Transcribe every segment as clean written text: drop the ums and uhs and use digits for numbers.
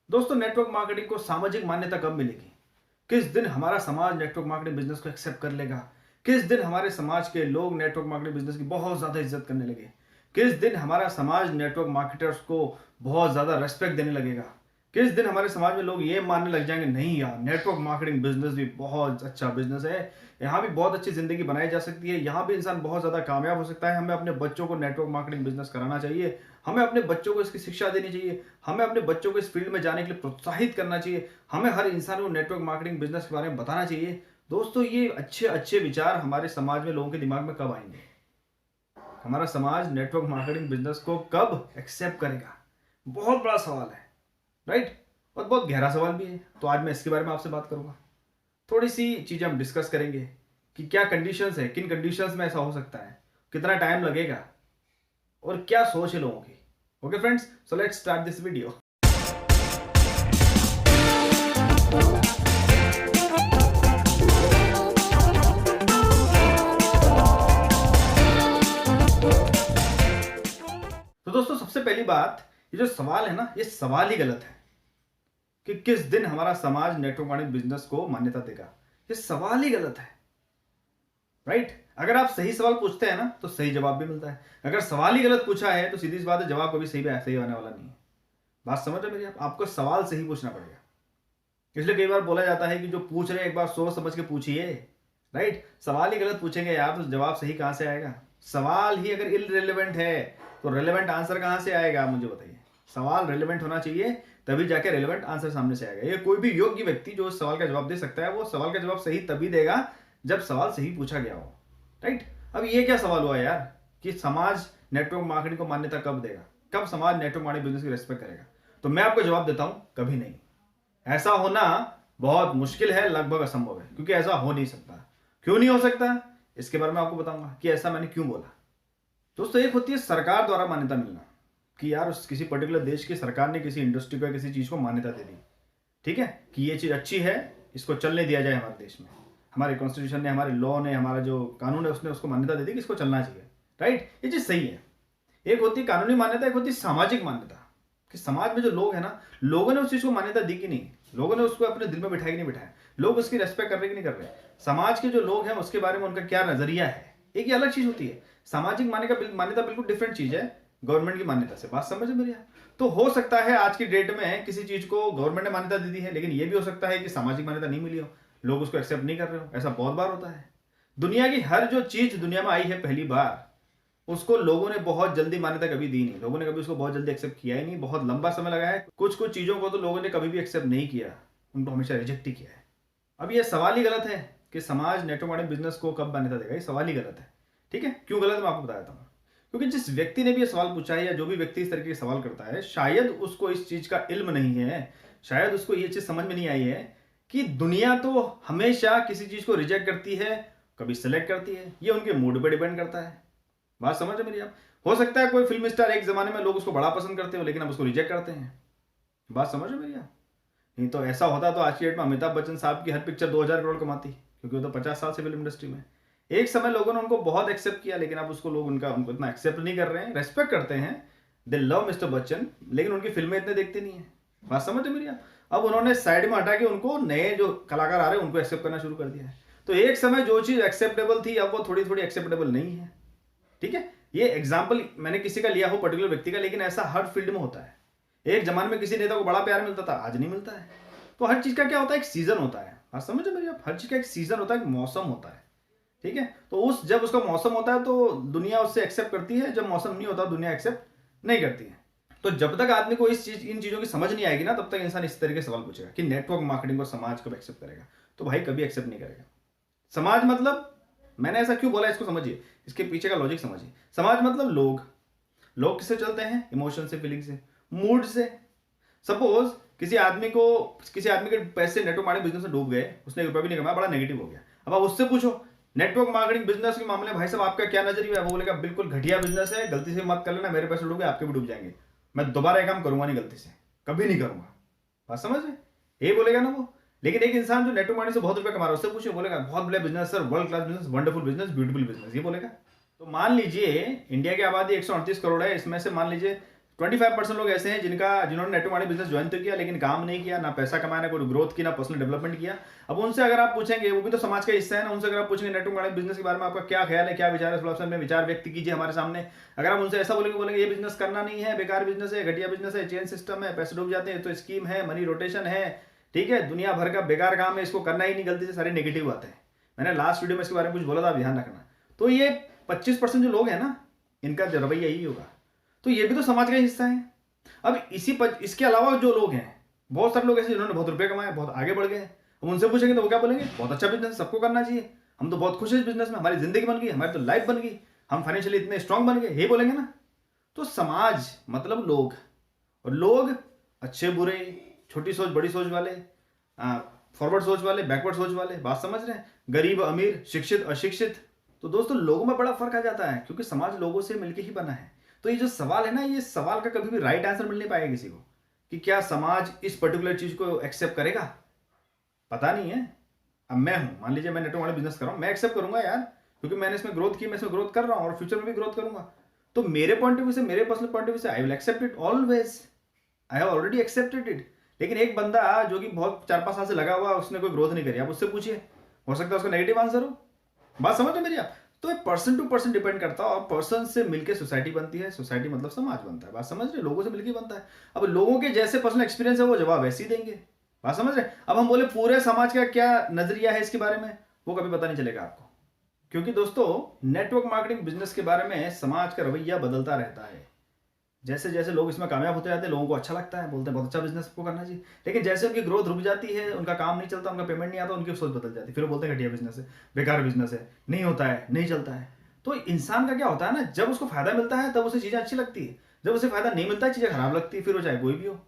दोस्तों, network marketing को सामाजिक मान्यता कब मिलेगी? किस दिन हमारा समाज नेटवर्क मार्केटिंग बिजनेस को एक्सेप्ट कर लेगा? किस दिन हमारे समाज के लोग नेटवर्क मार्केटिंग बिजनेस की बहुत ज्यादा इज्जत करने लगे? किस दिन हमारा समाज नेटवर्क मार्केटर्स को बहुत ज्यादा रेस्पेक्ट देने लगेगा? किस दिन हमारे समाज में लोग ये मानने लग जाएंगे, नहीं यार, नेटवर्क मार्केटिंग बिजनेस भी बहुत अच्छा बिजनेस है, यहाँ भी बहुत अच्छी जिंदगी बनाई जा सकती है, यहाँ भी इंसान बहुत ज्यादा कामयाब हो सकता है, हमें अपने बच्चों को नेटवर्क मार्केटिंग बिजनेस कराना चाहिए, हमें अपने बच्चों को इसकी शिक्षा देनी चाहिए, हमें अपने बच्चों को इस फील्ड में जाने के लिए प्रोत्साहित करना चाहिए, हमें हर इंसान को नेटवर्क मार्केटिंग बिजनेस के बारे में बताना चाहिए। दोस्तों, ये अच्छे अच्छे विचार हमारे समाज में लोगों के दिमाग में कब आएंगे? हमारा समाज नेटवर्क मार्केटिंग बिजनेस को कब एक्सेप्ट करेगा? बहुत बड़ा सवाल है, राइट? और बहुत गहरा सवाल भी है। तो आज मैं इसके बारे में आपसे बात करूंगा। थोड़ी सी चीजें हम डिस्कस करेंगे कि क्या कंडीशंस है, किन कंडीशंस में ऐसा हो सकता है, कितना टाइम लगेगा और क्या सोच है लोगों की। Okay friends, so let's start this video. तो दोस्तों, सबसे पहली बात, ये जो सवाल है ना, ये सवाल ही गलत है कि किस दिन हमारा समाज नेटवर्क मार्केटिंग बिजनेस को मान्यता देगा। ये सवाल ही गलत है, राइट? अगर आप सही सवाल पूछते हैं ना तो सही जवाब भी मिलता है। अगर सवाल ही गलत पूछा है तो सीधी सी बात है, जवाब कभी सही आने वाला नहीं है। बात समझ रहे मेरी? आपको सवाल सही पूछना पड़ेगा। इसलिए कई बार बोला जाता है कि जो पूछ रहे हैं एक बार सोच समझ के पूछिए, राइट? सवाल ही गलत पूछेंगे यार तो जवाब सही कहां से आएगा? सवाल ही अगर इररिलेवेंट है तो रेलेवेंट आंसर कहां से आएगा? मुझे बताइए। सवाल रेलेवेंट होना चाहिए, तभी जाके रेलेवेंट आंसर सामने से आएगा। ये कोई भी योग्य व्यक्ति जो उस सवाल का जवाब दे सकता है, वो सवाल का जवाब सही तभी देगा जब सवाल सही पूछा गया हो, राइट? अब ये क्या सवाल हुआ यार कि समाज नेटवर्क मार्केटिंग को मान्यता कब देगा, कब समाज नेटवर्क मार्केटिंग बिजनेस की रेस्पेक्ट करेगा? तो मैं आपको जवाब देता हूं, कभी नहीं। ऐसा होना बहुत मुश्किल है, लगभग असंभव है, क्योंकि ऐसा हो नहीं सकता। क्यों नहीं हो सकता, इसके बारे में आपको बताऊंगा कि ऐसा मैंने क्यों बोला। दोस्तों, एक होती है सरकार द्वारा मान्यता मिलना, कि यार उस किसी पर्टिकुलर देश की सरकार ने किसी इंडस्ट्री को, किसी चीज को मान्यता दे दी, ठीक है, कि ये चीज अच्छी है, इसको चलने दिया जाए हमारे देश में। हमारे कॉन्स्टिट्यूशन ने, हमारे लॉ ने, हमारा जो कानून है उसने उसको मान्यता दे दी कि इसको चलना चाहिए, राइट? ये चीज सही है। एक होती है कानूनी मान्यता, एक होती है सामाजिक मान्यता, कि समाज में जो लोग हैं ना, लोगों ने उस चीज को मान्यता दी कि नहीं, लोगों ने उसको अपने दिल में बिठाया कि नहीं बिठाया, लोग उसकी रेस्पेक्ट कर रहे कि नहीं कर रहे, समाज के जो लोग हैं उसके बारे में उनका क्या नजरिया है। एक ये अलग चीज होती है। सामाजिक मान्यता बिल्कुल डिफरेंट चीज है गवर्नमेंट की मान्यता से। बात समझ मेरी? तो हो सकता है आज की डेट में किसी चीज को गवर्नमेंट ने मान्यता दे दी है, लेकिन ये भी हो सकता है कि सामाजिक मान्यता नहीं मिली हो, लोग उसको एक्सेप्ट नहीं कर रहे हो। ऐसा बहुत बार होता है। दुनिया की हर जो चीज दुनिया में आई है पहली बार, उसको लोगों ने बहुत जल्दी मान्यता कभी दी नहीं, लोगों ने कभी उसको बहुत जल्दी एक्सेप्ट किया ही नहीं, बहुत लंबा समय लगा है। कुछ कुछ चीजों को तो लोगों ने कभी भी एक्सेप्ट नहीं किया, उनको हमेशा रिजेक्ट ही किया है। अब ये सवाल ही गलत है कि समाज नेटवर्क मार्केटिंग बिजनेस को कब मान्यता देगा। ये सवाल ही गलत है, ठीक है? क्यों गलत है मैं आपको बता देता हूँ। क्योंकि जिस व्यक्ति ने भी ये सवाल पूछा है, या जो भी व्यक्ति इस तरीके के सवाल करता है, शायद उसको इस चीज का इल्म नहीं है, शायद उसको ये चीज समझ में नहीं आई है कि दुनिया तो हमेशा किसी चीज को रिजेक्ट करती है, कभी सिलेक्ट करती है। ये उनके मूड पर डिपेंड करता है। बात समझ रहे मेरी आप? हो सकता है कोई फिल्म स्टार एक जमाने में लोग उसको बड़ा पसंद करते हो, लेकिन अब उसको रिजेक्ट करते हैं। बात समझ रहे मेरी आप? नहीं तो ऐसा होता तो आज की डेट में अमिताभ बच्चन साहब की हर पिक्चर 2000 करोड़ कमाती, क्योंकि वो तो 50 साल से फिल्म इंडस्ट्री में। एक समय लोगों ने उनको बहुत एक्सेप्ट किया, लेकिन अब उसको लोग उनको इतना एक्सेप्ट नहीं कर रहे हैं, रेस्पेक्ट करते हैं, दे लव मिस्टर बच्चन, लेकिन उनकी फिल्में इतने देखते नहीं है। बात समझ रहे मेरी आप? अब उन्होंने साइड में हटा के उनको नए जो कलाकार आ रहे हैं उनको एक्सेप्ट करना शुरू कर दिया है। तो एक समय जो चीज एक्सेप्टेबल थी, अब वो थोड़ी थोड़ी एक्सेप्टेबल नहीं है, ठीक है? ये एग्जाम्पल मैंने किसी का लिया हो, पर्टिकुलर व्यक्ति का, लेकिन ऐसा हर फील्ड में होता है। एक जमाने में किसी नेता को बड़ा प्यार मिलता था, आज नहीं मिलता है। तो हर चीज का क्या होता है, एक सीजन होता है। आप समझो मेरी आप? हर चीज का एक सीजन होता है, एक मौसम होता है, ठीक है? तो उस जब उसका मौसम होता है तो दुनिया उससे एक्सेप्ट करती है, जब मौसम नहीं होता दुनिया एक्सेप्ट नहीं करती है। तो जब तक आदमी को इन चीजों की समझ नहीं आएगी ना, तब तक इंसान इस तरीके से सवाल पूछेगा कि नेटवर्क मार्केटिंग को समाज कब एक्सेप्ट करेगा। तो भाई कभी एक्सेप्ट नहीं करेगा। समाज मतलब, मैंने ऐसा क्यों बोला इसको समझिए, इसके पीछे का लॉजिक समझिए। समाज मतलब लोग। लोग किससे चलते हैं? इमोशन से, फीलिंग से, मूड से। सपोज किसी आदमी के पैसे नेटवर्क मार्केटिंग बिजनेस में डूब गए, उसने एक रुपया भी नहीं कमाया, बड़ा नेगेटिव हो गया। अब आप उससे पूछो नेटवर्क मार्केटिंग बिजनेस के मामले में, भाई साहब आपका क्या नजरिया है? वो बोलेगा बिल्कुल घटिया बिजनेस है, गलती से मत कर लेना, मेरे पैसे डूब गए, आपके भी डूब जाएंगे, मैं दोबारा ये काम करूंगा नहीं, गलती से कभी नहीं करूंगा। बात समझ रहे? ये बोलेगा ना वो। लेकिन एक इंसान जो नेटवर्क मार्केटिंग से बहुत रुपया कमा रहा है, उससे पूछो, बोलेगा बहुत बड़ा business sir, world class business, wonderful business, beautiful business, ये बोलेगा। तो मान लीजिए इंडिया की आबादी 138 करोड़ है, इसमें से मान लीजिए 25% लोग ऐसे हैं जिन्होंने नेटवर्क मार्केटिंग बिजनेस ज्वाइन तो किया लेकिन काम नहीं किया, ना पैसा कमाया, ना कोई ग्रोथ की, ना पर्सनल डेवलपमेंट किया। अब उनसे अगर आप पूछेंगे, वो भी तो समाज का हिस्सा है ना, उनसे अगर आप पूछेंगे नेटवर्क मार्केटिंग बिजनेस के बारे में आपका क्या ख्याल है, क्या विचार है, थोड़ा सा अपने विचार व्यक्त कीजिए हमारे सामने। अगर आप उनसे ऐसा बोलेंगे ये बिजनेस करना नहीं है, बेकार बिजनेस है, घटिया बिजनेस है, चेन सिस्टम है, पैसे डूब जाते हैं, तो स्कीम है, मनी रोटेशन है, ठीक है, दुनिया भर का बेकार काम है, इसको करना ही नहीं, गलती से सारी नेगेटिव बातें हैं। मैंने लास्ट वीडियो में इसके बारे में कुछ बोला था, ध्यान रखना। तो ये 25% जो लोग हैं ना, इनका रवैया यही होगा। तो ये भी तो समाज का हिस्सा है। अब इसके अलावा जो लोग हैं, बहुत सारे लोग ऐसे जिन्होंने बहुत रुपए कमाए, बहुत आगे बढ़ गए, हम उनसे पूछेंगे तो वो क्या बोलेंगे, बहुत अच्छा बिजनेस है, सबको करना चाहिए, हम तो बहुत खुश हैं इस बिजनेस में, हमारी जिंदगी बन गई, हमारी तो लाइफ बन गई, हम फाइनेंशियली इतने स्ट्रांग बन गए, ये बोलेंगे ना। तो समाज मतलब लोग, और लोग अच्छे बुरे, छोटी सोच बड़ी सोच वाले, फॉरवर्ड सोच वाले, बैकवर्ड सोच वाले, बात समझ रहे हैं, गरीब अमीर, शिक्षित अशिक्षित। तो दोस्तों लोगों में बड़ा फर्क आ जाता है, क्योंकि समाज लोगों से मिलकर ही बना है। तो ये जो सवाल है ना, ये सवाल का कभी भी राइट आंसर मिल नहीं पाएगा किसी को, कि क्या समाज इस पर्टिकुलर चीज को एक्सेप्ट करेगा, पता नहीं है। अब मैं हूं, मान लीजिए मैं नेटवर्क मार्केटिंग बिजनेस कर रहा हूं, मैं एक्सेप्ट करूंगा यार, क्योंकि मैंने इसमें ग्रोथ की, मैं इसमें ग्रोथ कर रहा हूं और फ्यूचर में भी ग्रोथ करूंगा। तो मेरे पॉइंट ऑफ व्यू से, मेरे पर्सनल पॉइंट ऑफ व्यू से, I will accept it always, I have already accepted it. लेकिन एक बंदा जो कि बहुत 4-5 साल से लगा हुआ, उसने कोई ग्रोथ नहीं करी, आप उससे पूछिए, हो सकता है उसका नेगेटिव आंसर हो। बात समझ रहे मेरी आप? तो एक पर्सन टू पर्सन डिपेंड करता है, और पर्सन से मिलकर सोसाइटी बनती है, सोसाइटी मतलब समाज बनता है। बात समझ रहे? लोगों से मिलकर बनता है। अब लोगों के जैसे पर्सनल एक्सपीरियंस है, वो जवाब वैसे ही देंगे। बात समझ रहे? अब हम बोले पूरे समाज का क्या नजरिया है इसके बारे में, वो कभी पता नहीं चलेगा आपको, क्योंकि दोस्तों नेटवर्क मार्केटिंग बिजनेस के बारे में समाज का रवैया बदलता रहता है। जैसे जैसे लोग इसमें कामयाब होते जाते हैं, लोगों को अच्छा लगता है, बोलते हैं बहुत अच्छा बिजनेस को करना चाहिए। लेकिन जैसे उनकी ग्रोथ रुक जाती है, उनका काम नहीं चलता, उनका पेमेंट नहीं आता, उनकी सोच बदल जाती है, फिर वो बोलते हैं घटिया बिजनेस है, बेकार बिजनेस है, नहीं होता है, नहीं चलता है। तो इंसान का क्या होता है ना, जब उसको फायदा मिलता है तब उसे चीजें अच्छी लगती है, जब उसे फायदा नहीं मिलता है चीजें खराब लगती है, फिर वो चाहे कोई भी हो।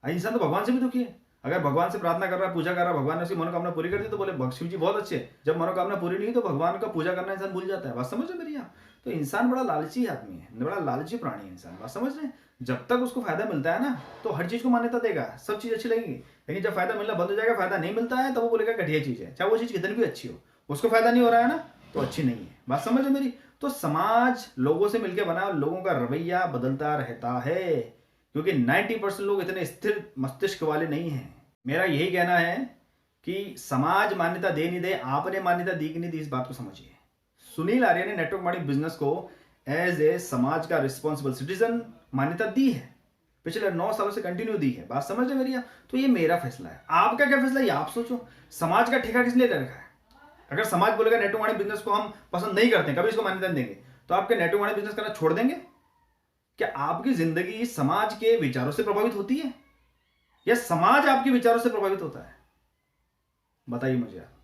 इंसान तो भगवान से भी दुखी है। अगर भगवान से प्रार्थना कर रहा है, पूजा कर रहा है, भगवान ने उसकी मनोकामना पूरी कर दी, तो बोले शिव जी बहुत अच्छे। जब मनोकामना पूरी नहीं तो भगवान का पूजा करना इंसान भूल जाता है। बात समझ रहे मेरी आप? तो इंसान बड़ा लालची आदमी है, बड़ा लालची प्राणी है इंसान। बात समझ रहे हैं? जब तक उसको फायदा मिलता है ना, तो हर चीज को मान्यता देगा, सब चीज अच्छी लगेगी। लेकिन जब फायदा मिलना बंद हो जाएगा, फायदा नहीं मिलता है, तो वो बोलेगा घटिया चीज है, चाहे वो चीज कितनी भी अच्छी हो, उसको फायदा नहीं हो रहा है ना, तो अच्छी नहीं है। बात समझ रहे मेरी? तो समाज लोगों से मिलकर बना, और लोगों का रवैया बदलता रहता है, क्योंकि 90% लोग इतने स्थिर मस्तिष्क वाले नहीं हैं। मेरा यही कहना है कि समाज मान्यता दे नहीं दे, आपने मान्यता दी कि नहीं दी, इस बात को समझिए। सुनील आर्य ने नेटवर्क मार्केटिंग बिजनेस को एज ए समाज का रिस्पॉन्सिबल सिटीजन मान्यता दी है, पिछले 9 सालों से कंटिन्यू दी है। बात समझ रहे मेरी? तो ये मेरा फैसला है, आपका क्या फैसला है ये आप सोचो। समाज का ठेका किसने ले रखा है? अगर समाज बोलेगा नेटवर्क मार्केटिंग बिजनेस को हम पसंद नहीं करते, कभी इसको मान्यता देंगे, तो आपके नेटवर्क मार्केटिंग बिजनेस करना छोड़ देंगे? क्या आपकी जिंदगी समाज के विचारों से प्रभावित होती है, या समाज आपके विचारों से प्रभावित होता है? बताइए मुझे आप।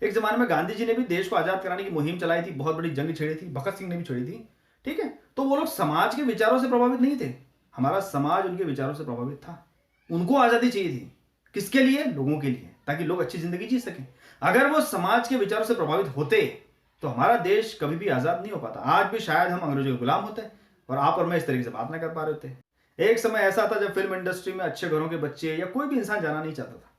एक जमाने में गांधी जी ने भी देश को आजाद कराने की मुहिम चलाई थी, बहुत बड़ी जंग छेड़ी थी, भगत सिंह ने भी छेड़ी थी, ठीक है। तो वो लोग समाज के विचारों से प्रभावित नहीं थे, हमारा समाज उनके विचारों से प्रभावित था। उनको आजादी चाहिए थी, किसके लिए? लोगों के लिए, ताकि लोग अच्छी जिंदगी जी सकें। अगर वो समाज के विचारों से प्रभावित होते, तो हमारा देश कभी भी आजाद नहीं हो पाता। आज भी शायद हम अंग्रेजों के गुलाम होते, और आप और मैं इस तरीके से बात नहीं कर पा रहे थे। एक समय ऐसा था जब फिल्म इंडस्ट्री में अच्छे घरों के बच्चे या कोई भी इंसान जाना नहीं चाहता था।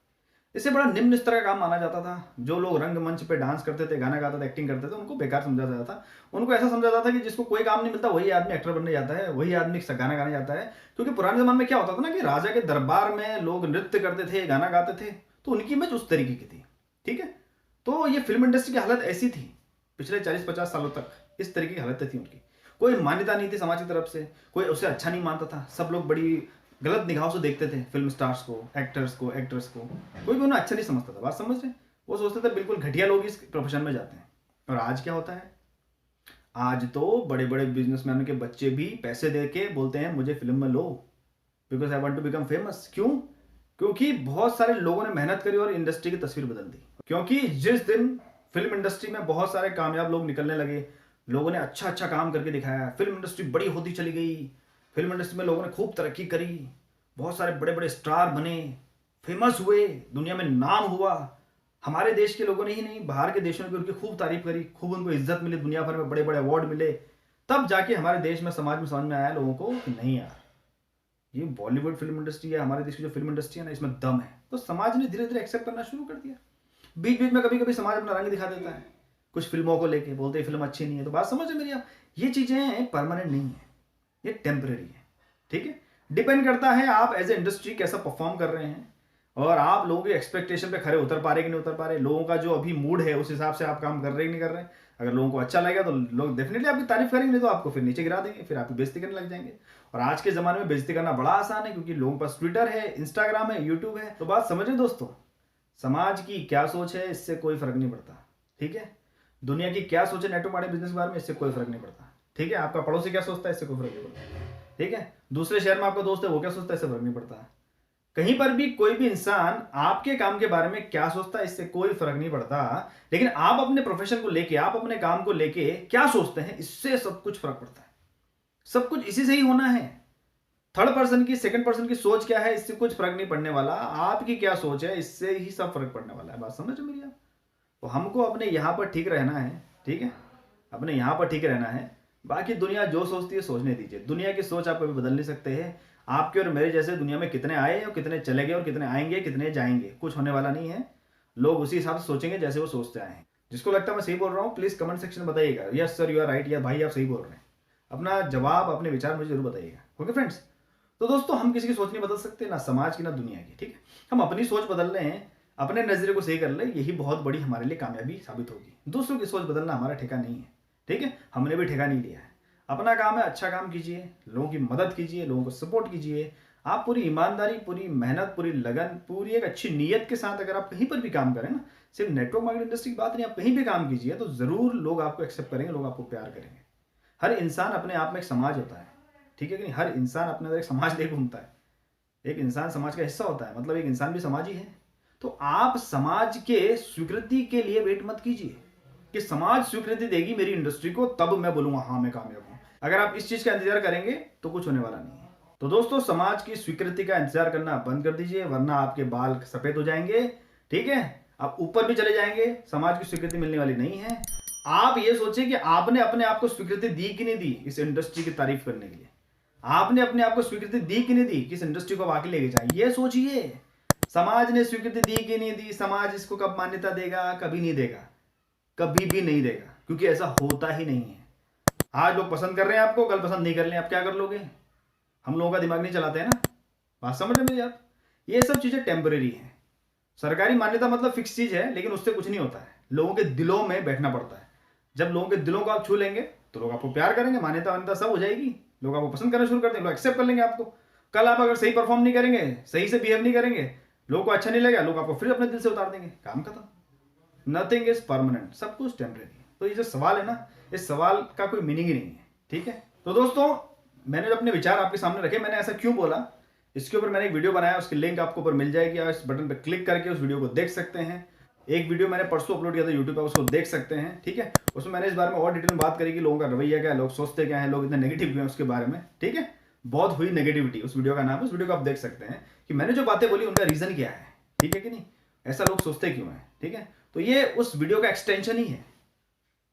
इसे बड़ा निम्न स्तर का काम माना जाता था। जो लोग रंगमंच पे डांस करते थे, गाना गाते थे, एक्टिंग करते थे, उनको बेकार समझा जाता था। उनको ऐसा समझा जाता था कि जिसको कोई काम नहीं मिलता वही आदमी एक्टर बनने जाता है, वही आदमी गाना गाने जाता है। क्योंकि पुराने जमाने में क्या होता था ना, कि राजा के दरबार में लोग नृत्य करते थे, गाना गाते थे, तो उनकी इमेज उस तरीके की थी, ठीक है। तो ये फिल्म इंडस्ट्री की हालत ऐसी थी पिछले 40-50 सालों तक, इस तरीके की हालत थी उनकी। कोई मान्यता नहीं थी समाज की तरफ से, कोई उसे अच्छा नहीं मानता था, सब लोग बड़ी गलत निगाहों से देखते थे फिल्म स्टार्स को, एक्टर्स को, एक्ट्रेस को। कोई भी उन्हें अच्छा नहीं समझता था। बात समझ रहे? वो सोचते थे बिल्कुल घटिया लोग इस प्रोफेशन में जाते हैं। और आज क्या होता है? आज तो बड़े बड़े बिजनेसमैन के बच्चे भी पैसे दे के बोलते हैं मुझे फिल्म में लो, because I want to become famous. क्यों? क्योंकि बहुत सारे लोगों ने मेहनत करी और इंडस्ट्री की तस्वीर बदल दी। क्योंकि जिस दिन फिल्म इंडस्ट्री में बहुत सारे कामयाब लोग निकलने लगे, लोगों ने अच्छा अच्छा काम करके दिखाया, फिल्म इंडस्ट्री बड़ी होती चली गई, फिल्म इंडस्ट्री में लोगों ने खूब तरक्की करी, बहुत सारे बड़े बड़े स्टार बने, फेमस हुए, दुनिया में नाम हुआ। हमारे देश के लोगों ने ही नहीं, बाहर के देशों ने भी उनकी खूब तारीफ करी, खूब उनको इज्जत मिली, दुनिया भर में बड़े बड़े अवार्ड मिले। तब जाके हमारे देश में, समाज में समझ में आया लोगों को कि नहीं यार, ये बॉलीवुड फिल्म इंडस्ट्री है, हमारे देश की जो फिल्म इंडस्ट्री है ना, इसमें दम है। तो समाज ने धीरे धीरे एक्सेप्ट करना शुरू कर दिया। बीच बीच में कभी कभी समाज अपना रंग दिखा देता है, कुछ फिल्मों को लेके बोलते हैं फिल्म अच्छी नहीं है। तो बात समझ मेरी आप, ये चीजें परमानेंट नहीं है, ये टेम्परेरी है, ठीक है। डिपेंड करता है आप एज ए इंडस्ट्री कैसा परफॉर्म कर रहे हैं और आप लोगों की एक्सपेक्टेशन पे खरे उतर पा रहे कि नहीं उतर पा रहे, लोगों का जो अभी मूड है उस हिसाब से आप काम कर रहे कि नहीं कर रहे। अगर लोगों को अच्छा लगेगा तो लोग डेफिनेटली आपकी तारीफ करेंगे, नहीं तो आपको फिर नीचे गिरा देंगे, फिर आपकी बेइज्जती करने लग जाएंगे। और आज के जमाने में बेइज्जती करना बड़ा आसान है क्योंकि लोगों के पास ट्विटर है, इंस्टाग्राम है, यूट्यूब है। तो बात समझ रहे दोस्तों, समाज की क्या सोच है इससे कोई फर्क नहीं पड़ता, ठीक है। दुनिया की क्या सोच है नेटवर्क मार्केटिंग बिजनेस के बारे में, इससे कोई फर्क नहीं पड़ता, ठीक है। आपका पड़ोसी क्या सोचता है इससे कोई फर्क नहीं पड़ता, ठीक है। दूसरे शहर में आपका दोस्त है वो क्या सोचता है इससे फर्क नहीं पड़ता। कहीं पर भी कोई भी इंसान आपके काम के बारे में क्या सोचता है इससे कोई फर्क नहीं पड़ता, लेकिन आप अपने प्रोफेशन को लेके, आप अपने काम को लेके क्या सोचते हैं इससे सब कुछ फर्क पड़ता है। सब कुछ इसी से ही होना है। थर्ड पर्सन की, सेकंड पर्सन की सोच क्या है इससे कुछ फर्क नहीं पड़ने वाला, आपकी क्या सोच है इससे ही सब फर्क पड़ने वाला है। बात समझ मेरी आप। तो हमको अपने यहां पर ठीक रहना है, ठीक है, अपने यहां पर ठीक रहना है। बाकी दुनिया जो सोचती है सोचने दीजिए, दुनिया की सोच आप कभी बदल नहीं सकते हैं। आपके और मेरे जैसे दुनिया में कितने आए और कितने चले गए और कितने आएंगे कितने जाएंगे, कुछ होने वाला नहीं है। लोग उसी हिसाब से सोचेंगे जैसे वो सोचते आए हैं। जिसको लगता है मैं सही बोल रहा हूँ प्लीज कमेंट सेक्शन में बताइएगा, yes sir you are right, या भाई आप सही बोल रहे हैं। अपना जवाब, अपने विचार मुझे जरूर बताइएगा, ओके फ्रेंड्स। तो दोस्तों हम किसी की सोच नहीं बदल सकते, ना समाज की ना दुनिया की, ठीक है। हम अपनी सोच बदल रहे हैं, अपने नजरिए को सही कर ले, यही बहुत बड़ी हमारे लिए कामयाबी साबित होगी। दूसरों की सोच बदलना हमारा ठेका नहीं है, ठीक है, हमने भी ठेका नहीं लिया है। अपना काम है, अच्छा काम कीजिए, लोगों की मदद कीजिए, लोगों को सपोर्ट कीजिए। आप पूरी ईमानदारी, पूरी मेहनत, पूरी लगन, पूरी एक अच्छी नीयत के साथ अगर आप कहीं पर भी काम करें ना, सिर्फ नेटवर्क मार्केटिंग इंडस्ट्री की बात नहीं, आप कहीं भी काम कीजिए तो जरूर लोग आपको एक्सेप्ट करेंगे, लोग आपको प्यार करेंगे। हर इंसान अपने आप में एक समाज होता है, ठीक है कि नहीं। हर इंसान अपने अंदर एक समाज लेके घूमता है, एक इंसान समाज का हिस्सा होता है, मतलब एक इंसान भी समाज ही है। तो आप समाज के स्वीकृति के लिए वेट मत कीजिए कि समाज स्वीकृति देगी मेरी इंडस्ट्री को तब मैं बोलूंगा हाँ मैं कामयाब हूं। अगर आप इस चीज का इंतजार करेंगे तो कुछ होने वाला नहीं है। तो दोस्तों समाज की स्वीकृति का इंतजार करना बंद कर दीजिए, वरना आपके बाल सफेद हो जाएंगे, ठीक है। आप ऊपर भी चले जाएंगे, समाज की स्वीकृति मिलने वाली नहीं है। आप ये सोचिए कि आपने अपने आप को स्वीकृति दी कि नहीं दी इस इंडस्ट्री की तारीफ करने के लिए। आपने अपने आप को स्वीकृति दी कि नहीं दी किस इंडस्ट्री को आगे लेके जाए, ये सोचिए। समाज ने स्वीकृति दी कि नहीं दी, समाज इसको कब मान्यता देगा, कभी नहीं देगा, कभी भी नहीं देगा, क्योंकि ऐसा होता ही नहीं है। आज लोग पसंद कर रहे हैं आपको, कल पसंद नहीं कर रहे हैं, आप क्या कर लोगे। हम लोगों का दिमाग नहीं चलाते हैं ना, बात समझ रहे मेरी आप। ये सब चीजें टेम्परेरी हैं। सरकारी मान्यता मतलब फिक्स चीज है, लेकिन उससे कुछ नहीं होता है, लोगों के दिलों में बैठना पड़ता है। जब लोगों के दिलों को आप छू लेंगे तो लोग आपको प्यार करेंगे, मान्यता वान्यता सब हो जाएगी, लोग आपको पसंद करना शुरू कर देंगे, लोग एक्सेप्ट कर लेंगे आपको। कल आप अगर सही परफॉर्म नहीं करेंगे, सही से बिहेव नहीं करेंगे, लोगों को अच्छा नहीं लगेगा, लोग आपको फिर अपने दिल से उतार देंगे, काम खत्म। नथिंग इज परमानेंट, सब कुछ टेम्परेरी। तो ये जो सवाल है ना, इस सवाल का कोई मीनिंग ही नहीं है, ठीक है। तो दोस्तों मैंने अपने विचार आपके सामने रखे, मैंने ऐसा क्यों बोला इसके ऊपर मैंने एक वीडियो बनाया, उसकी लिंक आपको ऊपर मिल जाएगी, आप इस बटन पर क्लिक करके उस वीडियो को देख सकते हैं। एक वीडियो मैंने परसों अपलोड किया था यूट्यूब पर, उसको देख सकते हैं, ठीक है। उसमें मैंने इस बारे में और डिटेल में बात करी कि लोगों का रवैया क्या है, लोग सोचते क्या है, लोग इतने नेगेटिव क्यों हैं उसके बारे में, ठीक है। बहुत हुई नेगेटिविटी, उस वीडियो का नाम है, उस वीडियो को आप देख सकते हैं कि मैंने जो बातें बोली उनका रीजन क्या है, ठीक है कि नहीं, ऐसा लोग सोचते क्यों है, ठीक है। तो ये उस वीडियो का एक्सटेंशन ही है,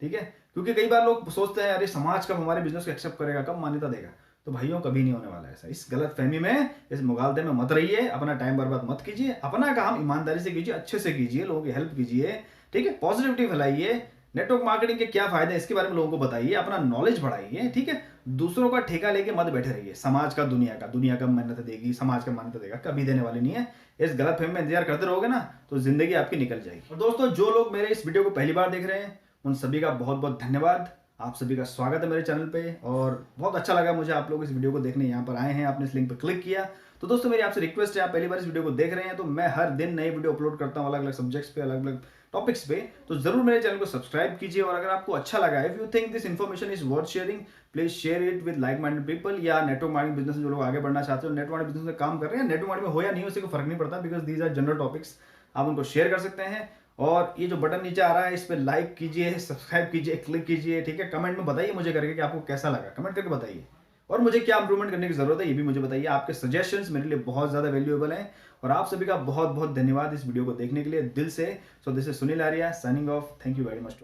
ठीक है। क्योंकि कई बार लोग सोचते हैं अरे समाज कब हमारे बिजनेस को एक्सेप्ट करेगा, कब मान्यता देगा। तो भाइयों कभी नहीं होने वाला ऐसा। इस गलत फहमी में, इस मुगालते में मत रहिए, अपना टाइम बर्बाद मत कीजिए, अपना काम ईमानदारी से कीजिए, अच्छे से कीजिए, लोगों की हेल्प कीजिए, ठीक है। पॉजिटिविटी फैलाइए, नेटवर्क मार्केटिंग के क्या फायदे हैं इसके बारे में लोगों को बताइए, अपना नॉलेज बढ़ाइए, ठीक है। दूसरों का ठेका लेके मत बैठे रहिए, समाज का, दुनिया का मान्यता देगी, समाज का मान्यता देगा, कभी देने वाली नहीं है। इस गलत फहमी में इंतजार करते रहोगे ना तो जिंदगी आपकी निकल जाएगी। और दोस्तों जो लोग मेरे इस वीडियो को पहली बार देख रहे हैं उन सभी का बहुत बहुत धन्यवाद, आप सभी का स्वागत है मेरे चैनल पे। और बहुत अच्छा लगा मुझे आप लोग इस वीडियो को देखने यहाँ पर आए हैं, आपने इस लिंक पर क्लिक किया। तो दोस्तों मेरी आपसे रिक्वेस्ट है, आप पहली बार इस वीडियो को देख रहे हैं तो मैं हर दिन नई वीडियो अपलोड करता हूँ अलग अलग सब्जेक्ट्स पे, अलग अलग टॉपिक्स पे। तो जरूर मेरे चैनल को सब्सक्राइब कीजिए। और अगर आपको अच्छा लगा, if you think this information is worth sharing, please share it with like minded people, या नेटवर्क मार्केटिंग बिजनेस में जो लोग आगे बढ़ना चाहते हो, नेटवर्क मार्केटिंग बिजनेस में काम कर रहे हैं, नेटवर्क मार्केटिंग में हो या नहीं हो उससे कोई फर्क नहीं पड़ता, because these are general topics, आप उनको शेयर कर सकते हैं। और ये जो बटन नीचे आ रहा है इस पर लाइक कीजिए, सब्सक्राइब कीजिए, क्लिक कीजिए, ठीक है। कमेंट में बताइए मुझे करके कि आपको कैसा लगा, कमेंट करके बताइए। और मुझे क्या इंप्रूवमेंट करने की जरूरत है ये भी मुझे बताइए। आपके सजेशंस मेरे लिए बहुत ज्यादा वैल्यूएबल हैं। और आप सभी का बहुत बहुत धन्यवाद इस वीडियो को देखने के लिए दिल से। So this is Sunil Arya signing off, thank you very much.